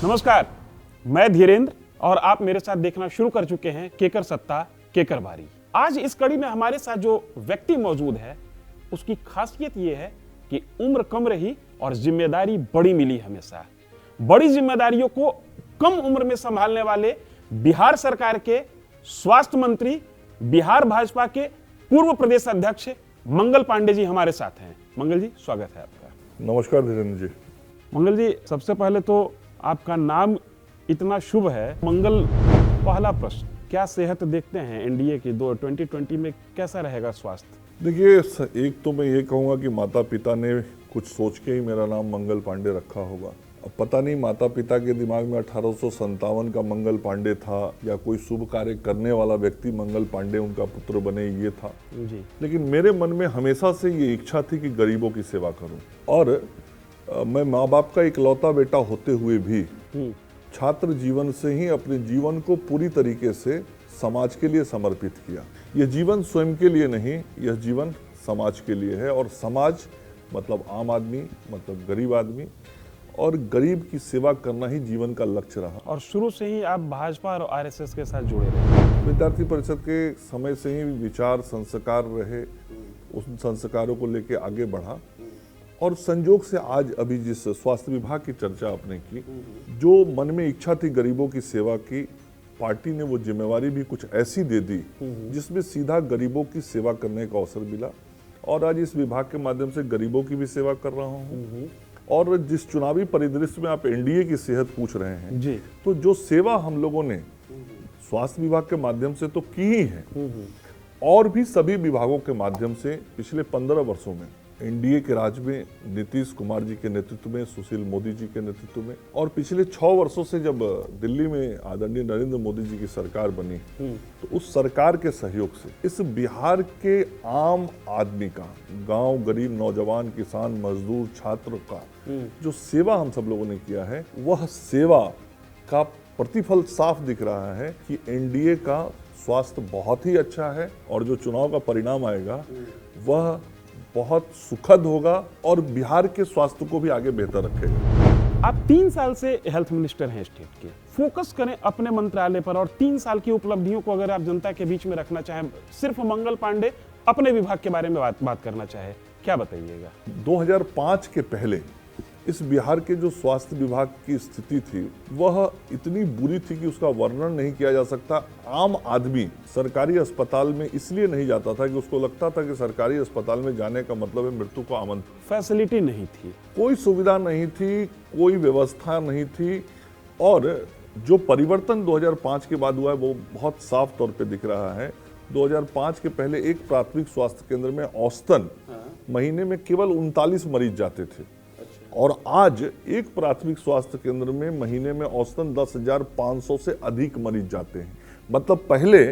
नमस्कार, मैं धीरेन्द्र और आप मेरे साथ देखना शुरू कर चुके हैं केकर सत्ता केकर बारी। आज इस कड़ी में हमारे साथ जो व्यक्ति मौजूद है उसकी खासियत ये है कि उम्र कम रही और जिम्मेदारी बड़ी मिली। हमेशा बड़ी जिम्मेदारियों को कम उम्र में संभालने वाले बिहार सरकार के स्वास्थ्य मंत्री, बिहार भाजपा के पूर्व प्रदेश अध्यक्ष मंगल पांडे जी हमारे साथ हैं। मंगल जी, स्वागत है आपका। नमस्कार धीरेन्द्र जी। मंगल जी, सबसे पहले तो आपका नाम इतना शुभ है, मंगल। पहला प्रश्न, क्या सेहत देखते हैं एनडीए की 2020 में, कैसा रहेगा स्वास्थ्य? देखिए, एक तो मैं ये कहूँगा कि माता पिता ने कुछ सोच के ही मेरा नाम मंगल पांडे रखा होगा। अब पता नहीं माता पिता के दिमाग में 1857 का मंगल पांडे था या कोई शुभ कार्य करने वाला व्यक्ति मंगल पांडे उनका पुत्र बने, ये था जी। लेकिन मेरे मन में हमेशा से ये इच्छा थी कि गरीबों की सेवा करूं। और मैं माँ बाप का इकलौता बेटा होते हुए भी छात्र जीवन से ही अपने जीवन को पूरी तरीके से समाज के लिए समर्पित किया। यह जीवन स्वयं के लिए नहीं, यह जीवन समाज के लिए है। और समाज मतलब आम आदमी, मतलब गरीब आदमी, और गरीब की सेवा करना ही जीवन का लक्ष्य रहा। और शुरू से ही आप भाजपा और आरएसएस के साथ जुड़े रहे? विद्यार्थी परिषद के समय से ही विचार संस्कार रहे, उन संस्कारों को लेकर आगे बढ़ा। और संजोग से आज अभी जिस स्वास्थ्य विभाग की चर्चा आपने की, जो मन में इच्छा थी गरीबों की सेवा की, पार्टी ने वो जिम्मेवारी भी कुछ ऐसी दे दी जिसमें सीधा गरीबों की सेवा करने का अवसर मिला। और आज इस विभाग के माध्यम से गरीबों की भी सेवा कर रहा हूँ। और जिस चुनावी परिदृश्य में आप एनडीए की सेहत पूछ रहे हैं जी, तो जो सेवा हम लोगों ने स्वास्थ्य विभाग के माध्यम से तो की ही है, और भी सभी विभागों के माध्यम से पिछले 15 वर्षों में एनडीए के राज में नीतीश कुमार जी के नेतृत्व में, सुशील मोदी जी के नेतृत्व में, और पिछले 6 वर्षों से जब दिल्ली में आदरणीय नरेंद्र मोदी जी की सरकार बनी, तो उस सरकार के सहयोग से इस बिहार के आम आदमी का, गांव, गरीब, नौजवान, किसान, मजदूर, छात्र का जो सेवा हम सब लोगों ने किया है, वह सेवा का प्रतिफल साफ दिख रहा है कि एनडीए का स्वास्थ्य बहुत ही अच्छा है। और जो चुनाव का परिणाम आएगा वह बहुत सुखद होगा और बिहार के स्वास्थ्य को भी आगे बेहतर रखेगा। आप 3 साल से हेल्थ मिनिस्टर हैं स्टेट के। फोकस करें अपने मंत्रालय पर और 3 साल की उपलब्धियों को अगर आप जनता के बीच में रखना चाहें, सिर्फ मंगल पांडे अपने विभाग के बारे में बात करना चाहे, क्या बताइएगा? 2005 के पहले इस बिहार के जो स्वास्थ्य विभाग की स्थिति थी वह इतनी बुरी थी कि उसका वर्णन नहीं किया जा सकता। आम आदमी सरकारी अस्पताल में इसलिए नहीं जाता था कि उसको लगता था कि सरकारी अस्पताल में जाने का मतलब है मृत्यु को आमंत्रित। फैसिलिटी नहीं थी, कोई सुविधा नहीं थी, कोई व्यवस्था नहीं थी। और जो परिवर्तन 2005 के बाद हुआ है वो बहुत साफ तौर पे दिख रहा है। 2005 के पहले एक प्राथमिक स्वास्थ्य केंद्र में औसतन महीने में केवल 39 मरीज जाते थे, और आज एक प्राथमिक स्वास्थ्य केंद्र में महीने में औसतन 10,500 से अधिक मरीज जाते हैं। मतलब पहले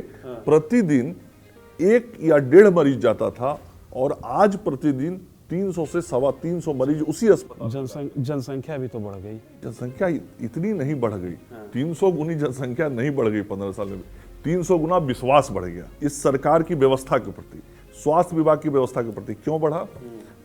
प्रतिदिन 1 या 1.5 मरीज जाता था, और आज प्रतिदिन 300 से 325 मरीज उसी अस्पताल। जनसंख्या भी तो बढ़ गई। जनसंख्या इतनी नहीं बढ़ गई, 300 गुनी जनसंख्या नहीं बढ़ गई 15 साल में, 300 गुना विश्वास बढ़ गया इस सरकार की व्यवस्था के प्रति, स्वास्थ्य विभाग की व्यवस्था के प्रति। क्यों बढ़ा?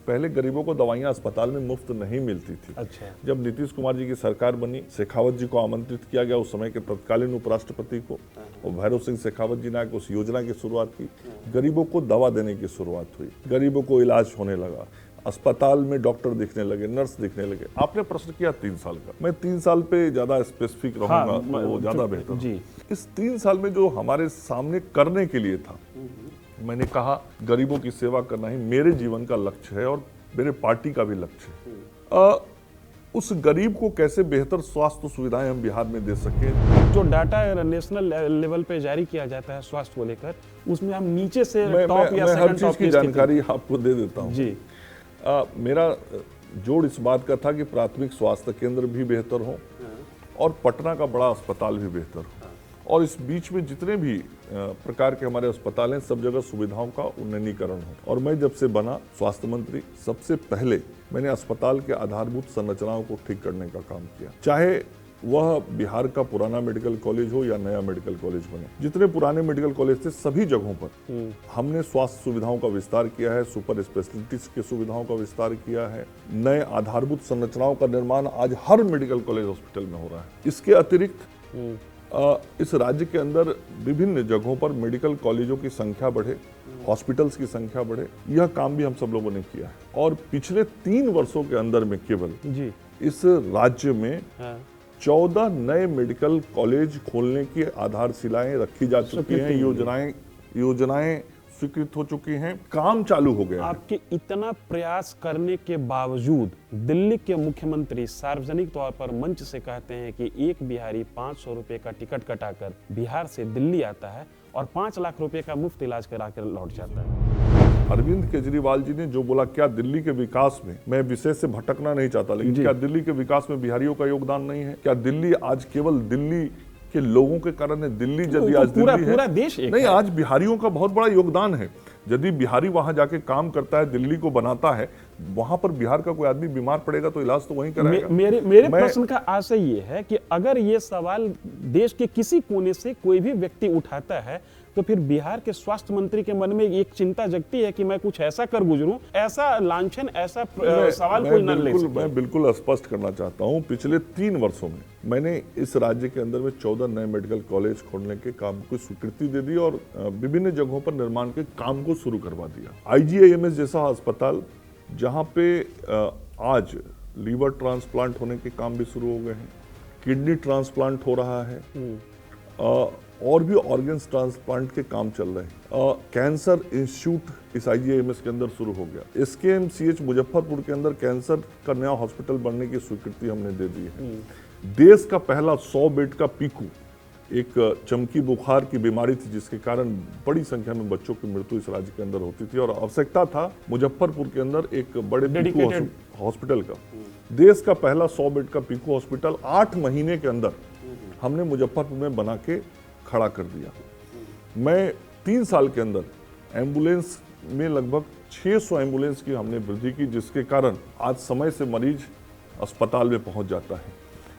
पहले गरीबों को दवाइयां अस्पताल में मुफ्त नहीं मिलती थी। अच्छा। जब नीतीश कुमार जी की सरकार बनी, शेखावत जी को आमंत्रित किया गया, उस समय के तत्कालीन उपराष्ट्रपति को, और भैरव सिंह शेखावत जी ने आकर उस योजना की शुरुआत की। गरीबों को दवा देने की शुरुआत हुई, गरीबों को इलाज होने लगा, अस्पताल में डॉक्टर दिखने लगे, नर्स दिखने लगे। आपने प्रश्न किया 3 साल का, मैं 3 साल पे ज्यादा स्पेसिफिक रहूंगा तो वो ज्यादा बेहतर जी। इस 3 साल में जो हमारे सामने करने के लिए था, मैंने कहा गरीबों की सेवा करना ही मेरे जीवन का लक्ष्य है और मेरे पार्टी का भी लक्ष्य है। उस गरीब को कैसे बेहतर स्वास्थ्य सुविधाएं हम बिहार में दे सकें। जो डाटा नेशनल लेवल पे जारी किया जाता है स्वास्थ्य को लेकर, उसमें हम नीचे से टॉप या सेकंड टॉप की जानकारी आपको दे देता हूँ जी। मेरा जोड़ इस बात का था कि प्राथमिक स्वास्थ्य केंद्र भी बेहतर हो और पटना का बड़ा अस्पताल भी बेहतर हो, और इस बीच में जितने भी प्रकार के हमारे अस्पताल हैं सब जगह सुविधाओं का उन्नतीकरण हो। और मैं जब से बना स्वास्थ्य मंत्री, सबसे पहले मैंने अस्पताल के आधारभूत संरचनाओं को ठीक करने का काम किया। चाहे वह बिहार का पुराना मेडिकल कॉलेज हो या नया मेडिकल कॉलेज बने, जितने पुराने मेडिकल कॉलेज थे सभी जगहों पर हमने स्वास्थ्य सुविधाओं का विस्तार किया है, सुपर स्पेशलिटीज की सुविधाओं का विस्तार किया है, नए आधारभूत संरचनाओं का निर्माण आज हर मेडिकल कॉलेज हॉस्पिटल में हो रहा है। इसके अतिरिक्त इस राज्य के अंदर विभिन्न जगहों पर मेडिकल कॉलेजों की संख्या बढ़े, हॉस्पिटल्स की संख्या बढ़े, यह काम भी हम सब लोगों ने किया है। और पिछले 3 वर्षों के अंदर में केवल जी इस राज्य में 14 नए मेडिकल कॉलेज खोलने की आधारशिलाएं रखी जा चुकी हैं, योजनाएं स्वीकृत हो चुकी हैं, काम चालू हो गया है। आपके इतना प्रयास करने के बावजूद दिल्ली के मुख्यमंत्री सार्वजनिक तौर पर मंच से कहते हैं कि एक बिहारी 500 रुपए का टिकट कटाकर बिहार से दिल्ली आता है और 5 लाख रुपए का मुफ्त इलाज करा कर लौट जाता है। अरविंद केजरीवाल जी ने जो बोला, क्या दिल्ली के विकास में, मैं विषय से भटकना नहीं चाहता, लेकिन क्या दिल्ली के विकास में बिहारियों का योगदान नहीं है? क्या दिल्ली आज केवल दिल्ली के लोगों के कारण है? दिल्ली यदि आज पूरा दिल्ली है, पूरा देश एक नहीं, है। आज बिहारियों का बहुत बड़ा योगदान है। यदि बिहारी वहां जाके काम करता है, दिल्ली को बनाता है, वहां पर बिहार का कोई आदमी बीमार पड़ेगा तो इलाज तो वहीं कराएगा। मेरे प्रश्न का आशय ये है कि अगर ये सवाल देश के किसी कोने से कोई भी व्यक्ति उठाता है तो फिर बिहार के स्वास्थ्य मंत्री के मन में एक चिंता जगती है कि मैं कुछ ऐसा कर गुजरूं, ऐसा लांछन, ऐसा सवाल कोई न ले सके। मैं बिल्कुल स्पष्ट करना चाहता हूं, पिछले 3 वर्षों में मैंने इस राज्य के अंदर में 14 नए मेडिकल कॉलेज खोलने के काम को स्वीकृति दे दी और विभिन्न जगहों पर निर्माण के काम को शुरू करवा दिया। IGIMS जैसा अस्पताल, जहां पे आज लीवर ट्रांसप्लांट होने के काम भी शुरू हो गए हैं, किडनी ट्रांसप्लांट हो रहा है, और भी ऑर्गन्स ट्रांसप्लांट के काम चल रहे हैं। कैंसर इंस्टीट्यूट इस IGIMS के अंदर शुरू हो गया। SKMCH मुजफ्फरपुर के अंदर कैंसर का नया हॉस्पिटल बनने की स्वीकृति हमने दे दी है। देश का पहला 100 बेड का पीकू, एक चमकी बुखार की बीमारी थी जिसके कारण बड़ी संख्या में बच्चों की मृत्यु इस राज्य के अंदर होती थी और आवश्यकता था मुजफ्फरपुर के अंदर एक बड़े पीकू हॉस्पिटल का। देश का पहला 100 बेड का पीकू हॉस्पिटल 8 महीने के अंदर हमने मुजफ्फरपुर में बना के खड़ा कर दिया। मैं 3 साल के अंदर एम्बुलेंस में लगभग 600 एम्बुलेंस की हमने वृद्धि की, जिसके कारण आज समय से मरीज अस्पताल में पहुंच जाता है।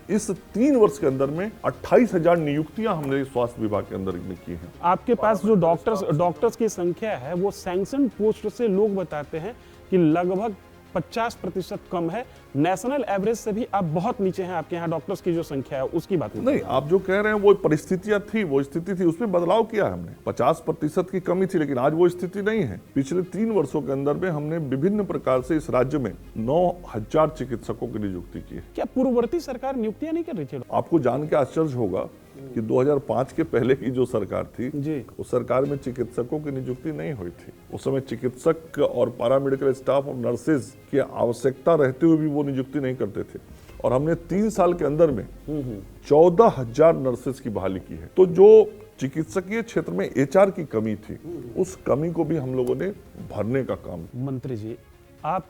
इस 3 वर्ष के अंदर में 28,000 नियुक्तियां हमने स्वास्थ्य विभाग के अंदर में की हैं। आपके पास जो डॉक्टर्स की संख्या है वो सैंक्शन पोस्ट से लोग बताते हैं कि लगभग 50% कम है। नेशनल एवरेज से भी आप बहुत नीचे हैं। आपके यहाँ डॉक्टर्स की जो संख्या है उसकी बात नहीं, आप जो कह रहे हैं वो परिस्थितियां थी, वो स्थिति थी, उसमें बदलाव किया है हमने। 50% की कमी थी, लेकिन आज वो स्थिति नहीं है। पिछले 3 वर्षों के अंदर में हमने विभिन्न प्रकार से इस राज्य में 9,000 चिकित्सकों की नियुक्ति की है। क्या पूर्ववर्ती सरकार नियुक्तियां नहीं कर रही थी? आपको जान के आश्चर्य होगा कि 2005 के पहले की जो सरकार थी जी, उस सरकार में चिकित्सकों की नियुक्ति नहीं हुई थी। उस समय चिकित्सक और पैरामेडिकल स्टाफ और नर्सेज की आवश्यकता रहते हुए भी वो नियुक्ति नहीं करते थे। और हमने 3 साल के अंदर में 14,000 नर्सेज की बहाली की है। तो जो चिकित्सकीय क्षेत्र में HR की कमी थी, उस कमी को भी हम लोगों ने भरने का काम। मंत्री जी, आप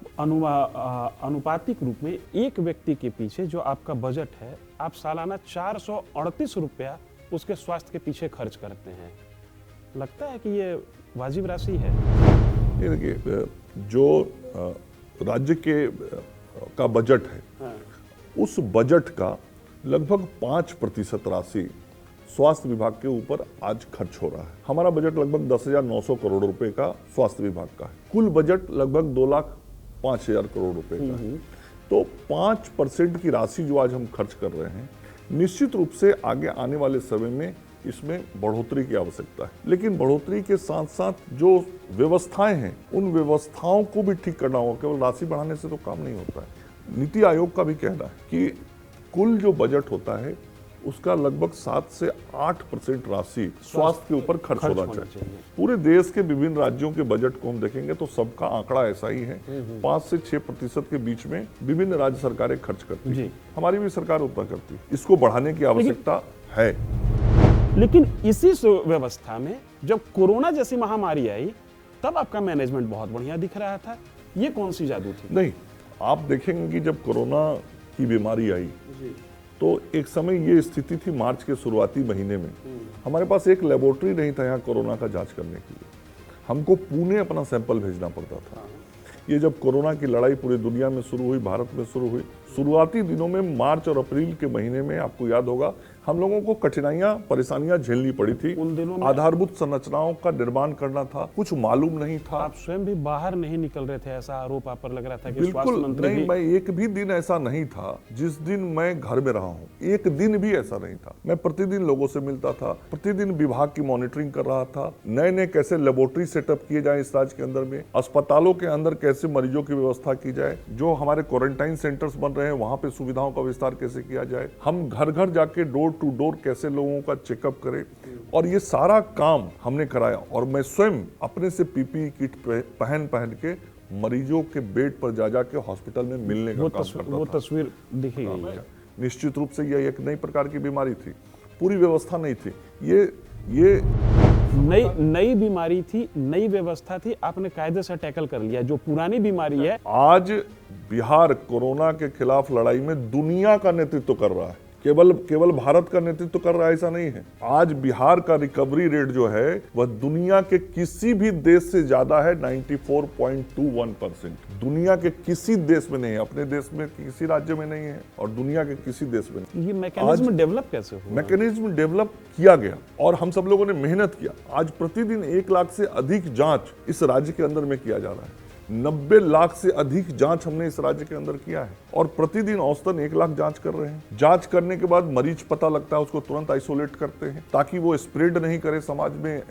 अनुपातिक रूप में एक व्यक्ति के पीछे जो आपका बजट है, आप सालाना 438 रुपया उसके स्वास्थ्य के पीछे खर्च करते हैं। लगता है कि ये वाजिब राशि है? ये देखिए, जो राज्य के का बजट है, उस बजट का लगभग 5% राशि स्वास्थ्य विभाग के ऊपर आज खर्च हो रहा है। हमारा बजट लगभग 10,900 करोड़ रुपए का स्वास्थ्य विभाग का है। कुल बजट लगभग 2,05,000 करोड़ रुपए का है। तो 5% की राशि जो आज हम खर्च कर रहे हैं, निश्चित रूप से आगे आने वाले समय में इसमें बढ़ोतरी की आवश्यकता है। लेकिन बढ़ोतरी के साथ साथ जो व्यवस्थाएं हैं, उन व्यवस्थाओं को भी ठीक करना होगा। केवल राशि बढ़ाने से तो काम नहीं होता है। नीति आयोग का भी कहना है कि कुल जो बजट होता है उसका लगभग 7 से 8% राशि स्वास्थ्य के ऊपर खर्च होना चाहिए। पूरे देश के विभिन्न राज्यों के बजट को हम देखेंगे तो सबका आंकड़ा ऐसा ही है, 5 से 6% के बीच में विभिन्न राज्य सरकारें खर्च करती हैं। हमारी भी सरकार उतना करती है। इसको बढ़ाने की आवश्यकता है। लेकिन इसी व्यवस्था में जब कोरोना जैसी महामारी आई, तब आपका मैनेजमेंट बहुत बढ़िया दिख रहा था। ये कौन सी जादू थी? नहीं, आप देखेंगे कि जब कोरोना की बीमारी आई तो एक समय ये स्थिति थी, मार्च के शुरुआती महीने में हमारे पास एक लेबोरेटरी नहीं था यहाँ कोरोना का जांच करने के लिए। हमको पुणे अपना सैंपल भेजना पड़ता था। ये जब कोरोना की लड़ाई पूरी दुनिया में शुरू हुई, भारत में शुरू हुई, शुरुआती दिनों में मार्च और अप्रैल के महीने में आपको याद होगा हम लोगों को कठिनाइयां, परेशानियां झेलनी पड़ी थी। उन दिनों में आधारभूत संरचनाओं का निर्माण करना था, कुछ मालूम नहीं था। आप स्वयं भी बाहर नहीं निकल रहे थे, ऐसा आरोप आप पर लग रहा था कि स्वास्थ्य बिल्कुल मंत्री नहीं, भी... मैं एक भी दिन ऐसा नहीं था जिस दिन मैं घर में रहा हूं, एक दिन भी ऐसा नहीं था। मैं प्रतिदिन लोगों से मिलता था, प्रतिदिन विभाग की मॉनिटरिंग कर रहा था, नए नए कैसे लेबोरेटरी सेटअप किए जाए इस राज्य के अंदर में, अस्पतालों के अंदर कैसे मरीजों की व्यवस्था की जाए, जो हमारे क्वारंटाइन सेंटर्स बन रहे हैं वहां पे सुविधाओं का विस्तार कैसे किया जाए, हम घर घर जाके डोर टू डोर कैसे लोगों का चेकअप करें, और ये सारा काम हमने कराया। और मैं स्वयं अपने से पीपीई किट पहन के मरीजों के बेड पर जा जाके हॉस्पिटल में मिलने का काम करता था। वो तस्वीर दिखी गई है। निश्चित रूप से यह एक नई प्रकार की बीमारी थी, पूरी व्यवस्था नहीं थी। ये नई बीमारी थी, नई व्यवस्था थी, आपने कायदे से टैकल कर लिया। जो पुरानी बीमारी है, आज बिहार कोरोना के खिलाफ लड़ाई में दुनिया का नेतृत्व कर रहा है, केवल भारत का नेतृत्व कर रहा है ऐसा नहीं है। आज बिहार का रिकवरी रेट जो है वह दुनिया के किसी भी देश से ज्यादा है, 94.21%। दुनिया के किसी देश में नहीं है, अपने देश में किसी राज्य में नहीं है और दुनिया के किसी देश में नहीं। ये मैकेनिज्म डेवलप कैसे हुआ? मैकेनिज्म डेवलप किया गया और हम सब लोगों ने मेहनत किया। आज प्रतिदिन 1 लाख से अधिक जांच इस राज्य के अंदर में किया जा रहा है। 90 लाख से अधिक जांच हमने इस राज्य के अंदर किया है और प्रतिदिन औसतन 1 लाख जांच कर रहे हैं। जांच करने के बाद मरीज पता लगता है, उसको तुरंत आइसोलेट करते हैं ताकि वो स्प्रेड नहीं करे समाज में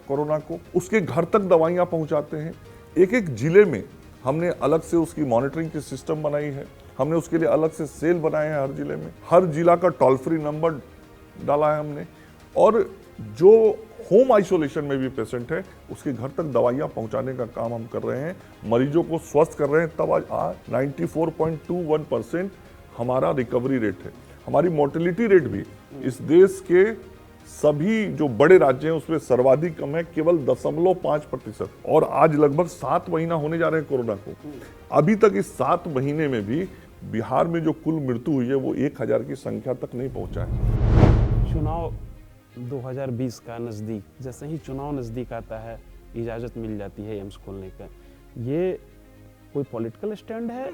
कोरोना को। उसके घर तक दवाइयां पहुंचाते हैं। एक एक जिले में हमने अलग से उसकी मॉनिटरिंग की सिस्टम बनाई है। हमने उसके लिए अलग से सेल बनाए हैं हर जिले में। हर जिला का टोल फ्री नंबर डाला है हमने और जो होम आइसोलेशन में भी पेशेंट है उसके घर तक दवाइयां पहुंचाने का काम हम कर रहे हैं, मरीजों को स्वस्थ कर रहे हैं। तब आज 94.21% हमारा रिकवरी रेट है। हमारी मोर्टेलिटी रेट भी इस देश के सभी जो बड़े राज्य हैं उसमें सर्वाधिक कम है, केवल 0.5%। और आज लगभग 7 महीना होने जा रहे हैं कोरोना को। अभी तक इस 7 महीने में भी बिहार में जो कुल मृत्यु हुई है वो 1000 की संख्या तक नहीं पहुंचा है। चुनाव 2020 का नज़दीक, जैसे ही चुनाव नज़दीक आता है इजाज़त मिल जाती है एम्स खोलने का, ये कोई पॉलिटिकल स्टैंड है?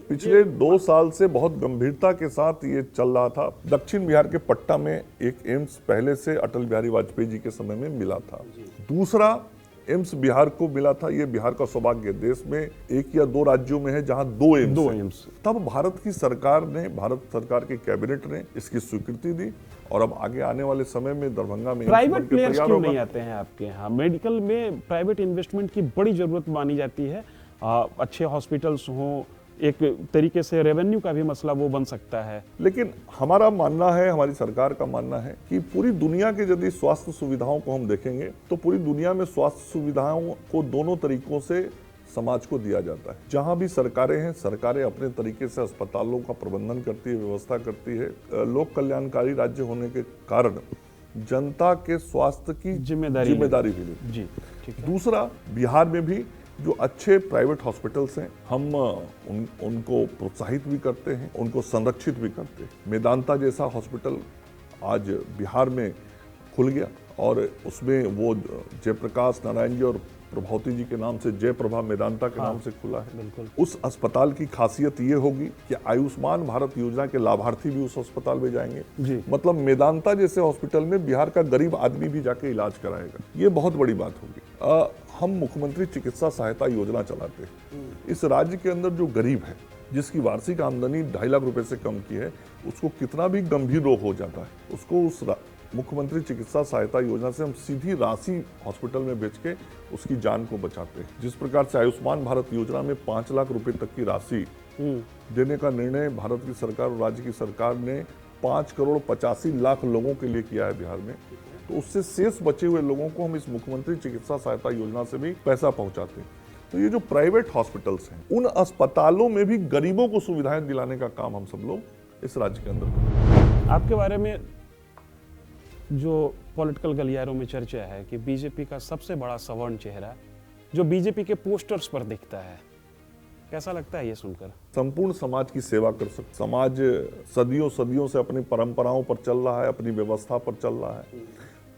पिछले 2 साल से बहुत गंभीरता के साथ ये चल रहा था। दक्षिण बिहार के पट्टा में एक एम्स पहले से अटल बिहारी वाजपेयी जी के समय में मिला था। दूसरा एम्स बिहार को मिला था। ये बिहार का सौभाग्य, देश में 1 या 2 राज्यों में है जहां 2 एम्स। तब भारत की सरकार ने, भारत सरकार के कैबिनेट ने इसकी स्वीकृति दी और अब आगे आने वाले समय में दरभंगा में प्राइवेट प्लेयर्स क्यों नहीं आते हैं आपके यहाँ? मेडिकल में प्राइवेट इन्वेस्टमेंट की बड़ी जरूरत मानी जाती है। अच्छे हॉस्पिटल्स हों, एक तरीके से रेवेन्यू का भी मसला वो बन सकता है। लेकिन हमारा मानना है, हमारी सरकार का मानना है कि पूरी दुनिया के यदि स्वास्थ्य सुविधाओं को हम देखेंगे तो पूरी दुनिया में स्वास्थ्य सुविधाओं को दोनों तरीकों से समाज को दिया जाता है। जहां भी सरकारें हैं, सरकारें अपने तरीके से अस्पतालों का प्रबंधन करती है, व्यवस्था करती है। लोक कल्याणकारी राज्य होने के कारण जनता के स्वास्थ्य की जिम्मेदारी भी लेती जी, ठीक है। दूसरा, बिहार में भी जो अच्छे प्राइवेट हॉस्पिटल्स हैं हम उनको प्रोत्साहित भी करते हैं, उनको संरक्षित भी करते हैं। मेदांता जैसा हॉस्पिटल आज बिहार में खुल गया और उसमें वो जयप्रकाश नारायण जी और प्रभावती जी के नाम से जयप्रभा मेदांता के नाम से खुला है। बिल्कुल। उस अस्पताल की खासियत ये होगी कि आयुष्मान भारत योजना के लाभार्थी भी उस अस्पताल में जाएंगे जी। मतलब मेदांता जैसे हॉस्पिटल में बिहार का गरीब आदमी भी जाके इलाज कराएगा। ये बहुत बड़ी बात होगी। हम मुख्यमंत्री चिकित्सा सहायता योजना चलाते हैं। इस राज्य के अंदर जो गरीब है, जिसकी वार्षिक आमदनी 2.5 लाख रुपए से कम की है, उसको कितना भी गंभीर रोग हो जाता है, उसको उस मुख्यमंत्री चिकित्सा सहायता योजना से हम सीधी राशि हॉस्पिटल में भेज के उसकी जान को बचाते हैं। जिस प्रकार से आयुष्मान भारत योजना में 5 लाख रुपए तक की राशि देने का निर्णय भारत की सरकार और राज्य की सरकार ने 5,85,00,000 लोगों के लिए किया है बिहार में, तो उससे शेष बचे हुए लोगों को हम इस मुख्यमंत्री चिकित्सा सहायता योजना से भी पैसा पहुंचाते हैं। तो ये जो प्राइवेट हॉस्पिटल्स हैं, उन अस्पतालों में भी गरीबों को सुविधाएं दिलाने का काम हम सब लोग इस राज्य के अंदर करते हैं। आपके बारे में जो पॉलिटिकल गलियारों में चर्चा है कि बीजेपी का सबसे बड़ा सवर्ण चेहरा जो बीजेपी के पोस्टर्स पर दिखता है, कैसा लगता है ये सुनकर? संपूर्ण समाज की सेवा कर सकते। समाज सदियों से अपनी परंपराओं पर चल रहा है, अपनी व्यवस्था पर चल रहा है।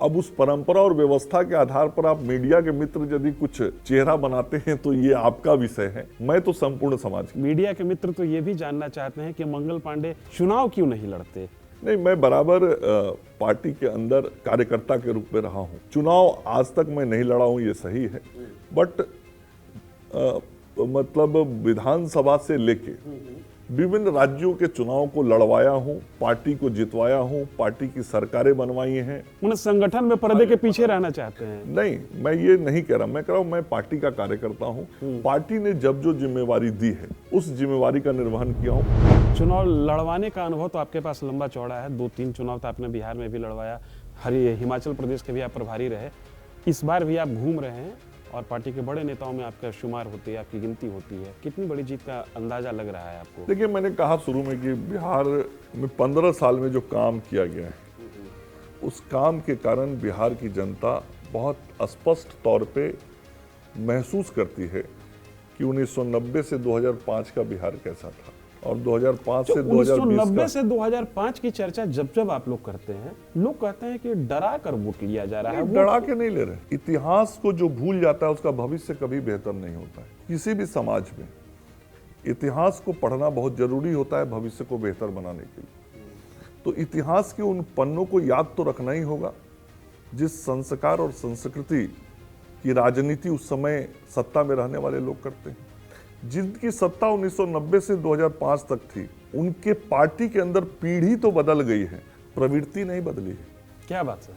अब उस परंपरा और व्यवस्था के आधार पर आप मीडिया के मित्र यदि कुछ चेहरा बनाते हैं तो ये आपका विषय है। मैं तो संपूर्ण समाज की। मीडिया के मित्र तो ये भी जानना चाहते हैं कि मंगल पांडे चुनाव क्यों नहीं लड़ते। नहीं, मैं बराबर पार्टी के अंदर कार्यकर्ता के रूप में रहा हूँ। चुनाव आज तक मैं नहीं लड़ा हूँ, ये सही है, बट मतलब विधानसभा से लेके विभिन्न राज्यों के चुनाव को लड़वाया हूं, पार्टी को जितवाया हूं, पार्टी की सरकारें बनवाई हैं। उन्हें संगठन में पर्दे के पीछे रहना चाहते हैं। नहीं, मैं ये नहीं कह रहा, मैं कह रहा हूं मैं पार्टी का कार्यकर्ता हूं। पार्टी ने जब जो जिम्मेवारी दी है उस जिम्मेवारी का निर्वहन किया हूं। चुनाव लड़वाने का अनुभव तो आपके पास लंबा चौड़ा है। 2-3 चुनाव तो आपने बिहार में भी लड़वाया, हिमाचल प्रदेश के भी आप प्रभारी रहे, इस बार भी आप घूम रहे हैं और पार्टी के बड़े नेताओं में आपका शुमार होती है, आपकी गिनती होती है। कितनी बड़ी जीत का अंदाजा लग रहा है आपको? देखिए, मैंने कहा शुरू में कि बिहार में 15 साल में जो काम किया गया है उस काम के कारण बिहार की जनता बहुत स्पष्ट तौर पे महसूस करती है कि 1990 से 2005 का बिहार कैसा था और 2005 से 1990 से 2005 की चर्चा जब आप लोग करते हैं, लोग कहते हैं कि डरा कर वोट लिया जा रहा है। डरा के नहीं ले रहे। इतिहास को जो भूल जाता है उसका भविष्य कभी बेहतर नहीं होता है। किसी भी समाज में इतिहास को पढ़ना बहुत जरूरी होता है भविष्य को बेहतर बनाने के लिए। तो इतिहास के उन पन्नों को याद तो रखना ही होगा जिस संस्कार और संस्कृति की राजनीति उस समय सत्ता में रहने वाले लोग करते हैं। जिनकी सत्ता 1990 से 2005 तक थी, उनके पार्टी के अंदर पीढ़ी तो बदल गई है, प्रवृत्ति नहीं बदली है। क्या बात है?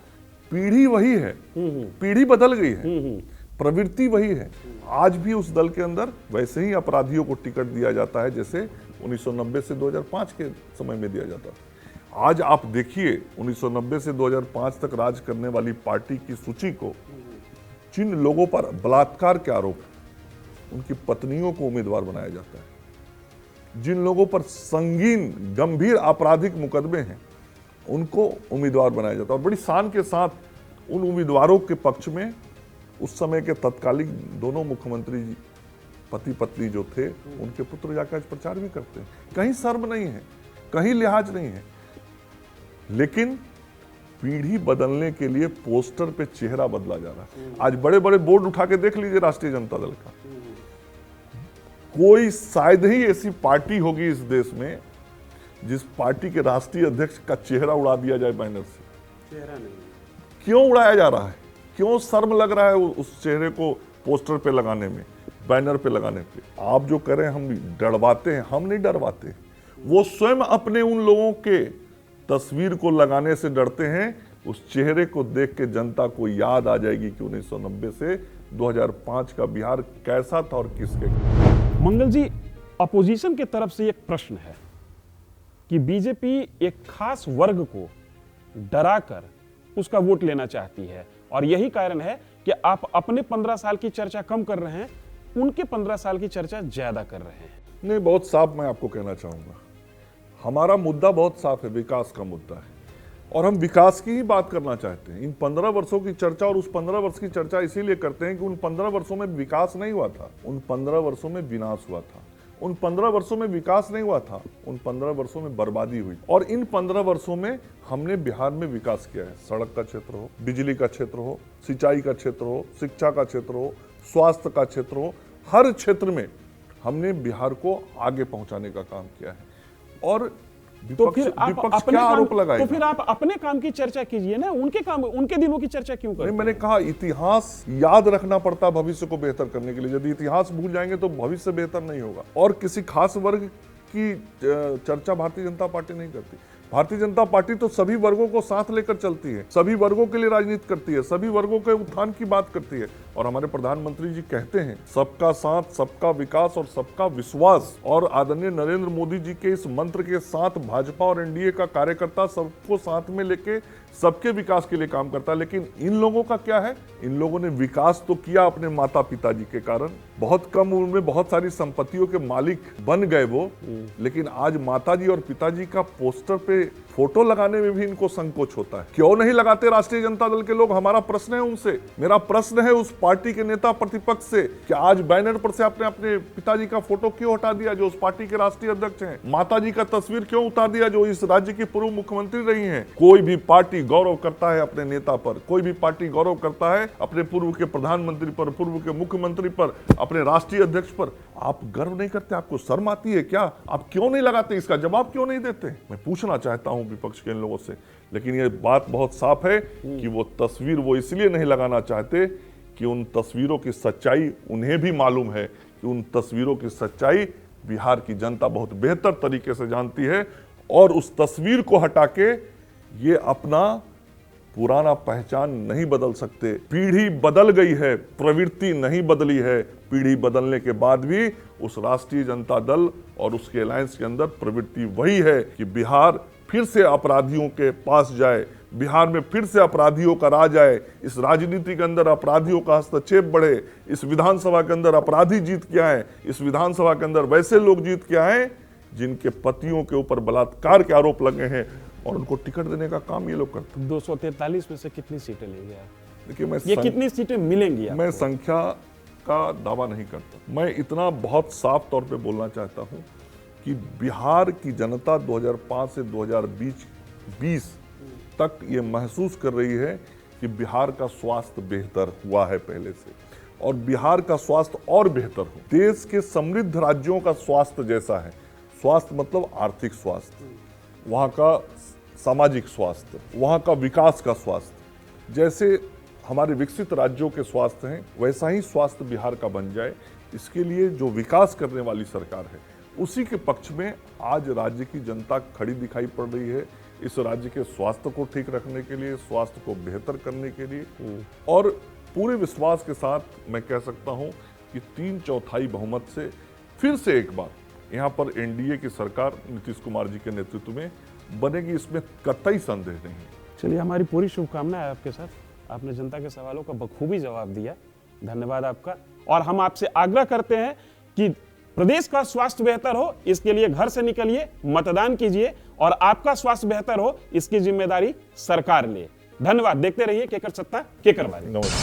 पीढ़ी वही है, पीढ़ी बदल गई है, प्रवृत्ति वही है। आज भी उस दल के अंदर वैसे ही अपराधियों को टिकट दिया जाता है जैसे 1990 से 2005 के समय में दिया जाता था। आज आप देखिए 1990 से 2005 तक राज करने वाली पार्टी की सूची को, जिन लोगों पर बलात्कार के आरोप, उनकी पत्नियों को उम्मीदवार बनाया जाता है। जिन लोगों पर संगीन गंभीर आपराधिक मुकदमे हैं उनको उम्मीदवार बनाया जाता है। और बड़ी शान के साथ उन उम्मीदवारों के पक्ष में उस समय के तत्कालीन दोनों मुख्यमंत्री जी, पति पत्नी जो थे, उनके पुत्र जाकर प्रचार भी करते हैं। कहीं शर्म नहीं है, कहीं लिहाज नहीं है। लेकिन पीढ़ी बदलने के लिए पोस्टर पे चेहरा बदला जा रहा है। आज बड़े बड़े बोर्ड उठा के देख लीजिए राष्ट्रीय जनता दल का, कोई शायद ही ऐसी पार्टी होगी इस देश में जिस पार्टी के राष्ट्रीय अध्यक्ष का चेहरा उड़ा दिया जाए बैनर से। चेहरा नहीं। क्यों उड़ाया जा रहा है? क्यों शर्म लग रहा है उस चेहरे को पोस्टर पे लगाने में, बैनर पे लगाने पे? आप जो करें हम डरवाते हैं, हम नहीं डरवाते। वो स्वयं अपने उन लोगों के तस्वीर को लगाने से डरते हैं। उस चेहरे को देख के जनता को याद आ जाएगी कि 1990 से 2005 का बिहार कैसा था और किसके। मंगल जी, अपोजिशन की तरफ से एक प्रश्न है कि बीजेपी एक खास वर्ग को डराकर उसका वोट लेना चाहती है और यही कारण है कि आप अपने 15 साल की चर्चा कम कर रहे हैं, उनके 15 साल की चर्चा ज्यादा कर रहे हैं। नहीं, बहुत साफ मैं आपको कहना चाहूंगा, हमारा मुद्दा बहुत साफ है, विकास का मुद्दा है और हम विकास की ही बात करना चाहते हैं। इन 15 वर्षों की चर्चा और उस 15 वर्ष की चर्चा इसीलिए करते हैं कि उन 15 वर्षों में विकास नहीं हुआ था, उन 15 वर्षों में विनाश हुआ था। उन 15 वर्षों में विकास नहीं हुआ था, उन 15 वर्षों में बर्बादी हुई। और इन 15 वर्षों में हमने बिहार में विकास किया है। सड़क का क्षेत्र हो, बिजली का क्षेत्र हो, सिंचाई का क्षेत्र हो, शिक्षा का क्षेत्र हो, स्वास्थ्य का क्षेत्र हो, हर क्षेत्र में हमने बिहार को आगे पहुंचाने का काम किया है। और तो फिर विपक्ष क्या आरोप लगाएगा? तो फिर आप अपने काम की चर्चा कीजिए ना, उनके काम, उनके दिनों की चर्चा क्यों करते हैं? मैंने कहा इतिहास याद रखना पड़ता भविष्य को बेहतर करने के लिए। यदि इतिहास भूल जाएंगे तो भविष्य बेहतर नहीं होगा। और किसी खास वर्ग की चर्चा भारतीय जनता पार्टी नहीं करती। भारतीय जनता पार्टी तो सभी वर्गों को साथ लेकर चलती है, सभी वर्गों के लिए राजनीति करती है, सभी वर्गों के उत्थान की बात करती है। और हमारे प्रधानमंत्री जी कहते हैं सबका साथ, सबका विकास और सबका विश्वास। और आदरणीय नरेंद्र मोदी जी के इस मंत्र के साथ भाजपा और एनडीए का कार्यकर्ता सबको साथ में लेके सबके विकास के लिए काम करता है। लेकिन इन लोगों का क्या है? इन लोगों ने विकास तो किया अपने माता पिताजी के कारण, बहुत कम उम्र में बहुत सारी संपत्तियों के मालिक बन गए वो, लेकिन आज माताजी और पिताजी का पोस्टर पे फोटो लगाने में भी इनको संकोच होता है। क्यों नहीं लगाते राष्ट्रीय जनता दल के लोग? हमारा प्रश्न है उनसे, मेरा प्रश्न है उस पार्टी के नेता प्रतिपक्ष से कि आज बैनर पर से आपने अपने पिताजी का फोटो क्यों हटा दिया जो उस पार्टी के राष्ट्रीय अध्यक्ष हैं? माताजी का तस्वीर क्यों उतार दिया जो इस राज्य की पूर्व मुख्यमंत्री रही हैं? कोई भी पार्टी गौरव करता है अपने नेता पर, कोई भी पार्टी गौरव करता है अपने पूर्व के प्रधानमंत्री पर, पूर्व के मुख्यमंत्री पर, अपने राष्ट्रीय अध्यक्ष पर। आप गर्व नहीं करते? आपको शर्म आती है क्या? आप क्यों नहीं लगाते? इसका जवाब क्यों नहीं देते? मैं पूछना चाहता हूं विपक्ष के इन लोगों से। लेकिन ये बात बहुत साफ है कि वो तस्वीर वो इसलिए नहीं लगाना चाहते कि उन तस्वीरों की सच्चाई उन्हें भी मालूम है कि उन तस्वीरों की सच्चाई बिहार की जनता बहुत बेहतर तरीके से जानती है, और उस तस्वीर को हटा के ये अपना पुराना पहचान नहीं बदल सकते। पीढ़ी बदल गई है, प्रवृत्ति नहीं बदली है। पीढ़ी बदलने के बाद भी उस राष्ट्रीय जनता दल और उसके अलायंस के अंदर प्रवृत्ति वही है कि बिहार फिर से अपराधियों के पास जाए, बिहार में फिर से अपराधियों का राज आए, इस राजनीति के अंदर अपराधियों का हस्तक्षेप बढ़े, इस विधानसभा के अंदर अपराधी जीत के आए, इस विधानसभा के अंदर वैसे लोग जीत के आए जिनके पतियों के ऊपर बलात्कार के आरोप लगे हैं, और उनको टिकट देने का काम ये लोग करते हैं। 243 में से कितनी सीटें लेंगे आप? देखिए, कितनी सीटें मिलेंगी आपको? मैं संख्या का दावा नहीं करता। मैं इतना बहुत साफ तौर पे बोलना चाहता हूं कि बिहार की जनता 2005 से 2020 तक ये महसूस कर रही है कि बिहार का स्वास्थ्य बेहतर हुआ है पहले से, और बिहार का स्वास्थ्य और बेहतर हो। देश के समृद्ध राज्यों का स्वास्थ्य जैसा है, स्वास्थ्य मतलब आर्थिक स्वास्थ्य, वहाँ का सामाजिक स्वास्थ्य, वहाँ का विकास का स्वास्थ्य, जैसे हमारे विकसित राज्यों के स्वास्थ्य हैं वैसा ही स्वास्थ्य बिहार का बन जाए। इसके लिए जो विकास करने वाली सरकार है उसी के पक्ष में आज राज्य की जनता खड़ी दिखाई पड़ रही है, इस राज्य के स्वास्थ्य को ठीक रखने के लिए, स्वास्थ्य को बेहतर करने के लिए। और पूरे विश्वास के साथ मैं कह सकता हूं कि 3/4 बहुमत से फिर से एक बार यहाँ पर एनडीए की सरकार नीतीश कुमार जी के नेतृत्व में बनेगी, इसमें कतई संदेह नहीं है। चलिए, हमारी पूरी शुभकामनाएं आपके साथ। आपने जनता के सवालों का बखूबी जवाब दिया, धन्यवाद आपका। और हम आपसे आग्रह करते हैं कि प्रदेश का स्वास्थ्य बेहतर हो, इसके लिए घर से निकलिए, मतदान कीजिए, और आपका स्वास्थ्य बेहतर हो इसकी जिम्मेदारी सरकार ले। धन्यवाद। देखते रहिए केकर सत्ता केकर बारी। नमस्कार।